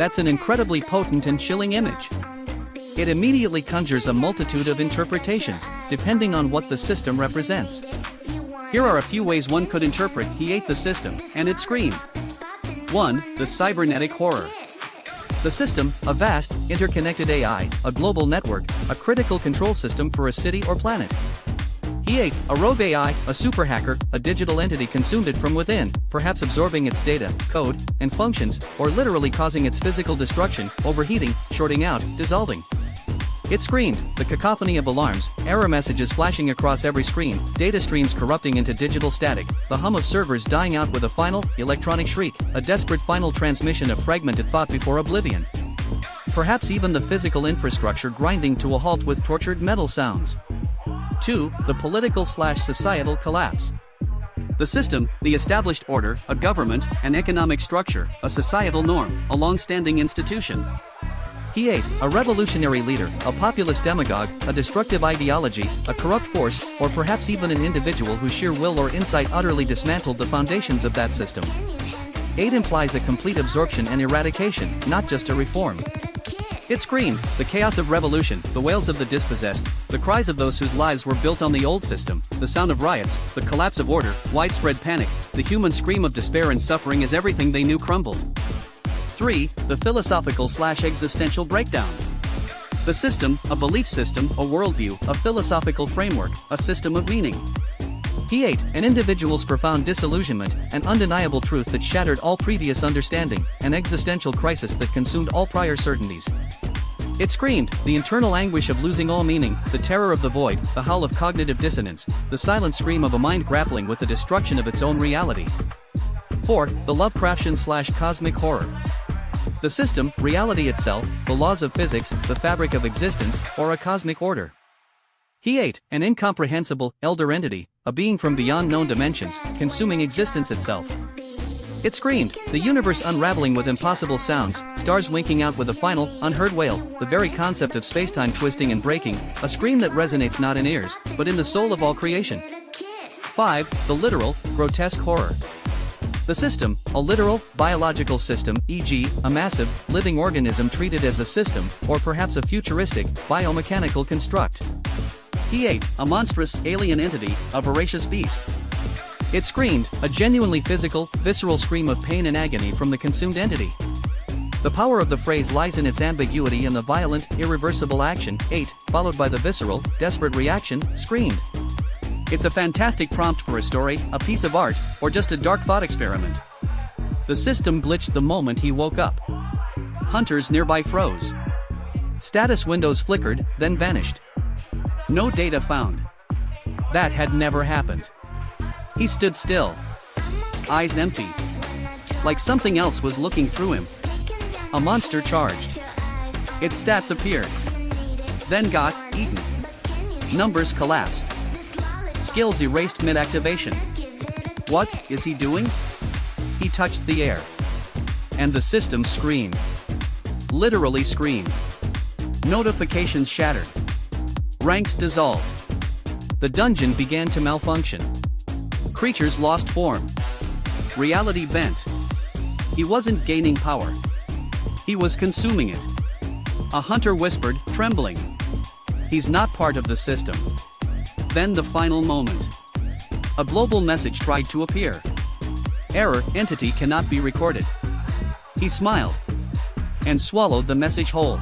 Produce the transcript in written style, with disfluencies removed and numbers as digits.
That's an incredibly potent and chilling image. It immediately conjures a multitude of interpretations, depending on what the system represents. Here are a few ways one could interpret "He ate the system, and it screamed." 1. The cybernetic horror. The system, a vast, interconnected AI, a global network, a critical control system for a city or planet. He ate, a rogue AI, a super hacker, a digital entity consumed it from within, perhaps absorbing its data, code, and functions, or literally causing its physical destruction, overheating, shorting out, dissolving. It screamed, the cacophony of alarms, error messages flashing across every screen, data streams corrupting into digital static, the hum of servers dying out with a final, electronic shriek, a desperate final transmission of fragmented thought before oblivion. Perhaps even the physical infrastructure grinding to a halt with tortured metal sounds. 2. The political/societal collapse. The system, the established order, a government, an economic structure, a societal norm, a long-standing institution. He ate, a revolutionary leader, a populist demagogue, a destructive ideology, a corrupt force, or perhaps even an individual whose sheer will or insight utterly dismantled the foundations of that system. 8 implies a complete absorption and eradication, not just a reform. It screamed, the chaos of revolution, the wails of the dispossessed, the cries of those whose lives were built on the old system, the sound of riots, the collapse of order, widespread panic, the human scream of despair and suffering as everything they knew crumbled. 3. The philosophical/existential breakdown. The system, a belief system, a worldview, a philosophical framework, a system of meaning. He ate, an individual's profound disillusionment, an undeniable truth that shattered all previous understanding, an existential crisis that consumed all prior certainties. It screamed, the internal anguish of losing all meaning, the terror of the void, the howl of cognitive dissonance, the silent scream of a mind grappling with the destruction of its own reality. 4. The Lovecraftian/cosmic horror. The system, reality itself, the laws of physics, the fabric of existence, or a cosmic order. He ate, an incomprehensible, elder entity, a being from beyond known dimensions, consuming existence itself. It screamed, the universe unraveling with impossible sounds, stars winking out with a final, unheard wail, the very concept of spacetime twisting and breaking, a scream that resonates not in ears, but in the soul of all creation. 5. The literal, grotesque horror. The system, a literal, biological system, e.g., a massive, living organism treated as a system, or perhaps a futuristic, biomechanical construct. He ate, a monstrous, alien entity, a voracious beast. It screamed, a genuinely physical, visceral scream of pain and agony from the consumed entity. The power of the phrase lies in its ambiguity and the violent, irreversible action, ate, followed by the visceral, desperate reaction, screamed. It's a fantastic prompt for a story, a piece of art, or just a dark thought experiment. The system glitched the moment he woke up. Hunters nearby froze. Status windows flickered, then vanished. No data found. That had never happened. He stood still. Eyes empty. Like something else was looking through him. A monster charged. Its stats appeared. Then got eaten. Numbers collapsed. Skills erased mid-activation. What is he doing? He touched the air. And the system screamed. Literally screamed. Notifications shattered. Ranks dissolved. The dungeon began to malfunction. Creatures lost form. Reality bent. He wasn't gaining power. He was consuming it. A hunter whispered, trembling. He's not part of the system. Then the final moment. A global message tried to appear. Error, entity cannot be recorded. He smiled. And swallowed the message whole.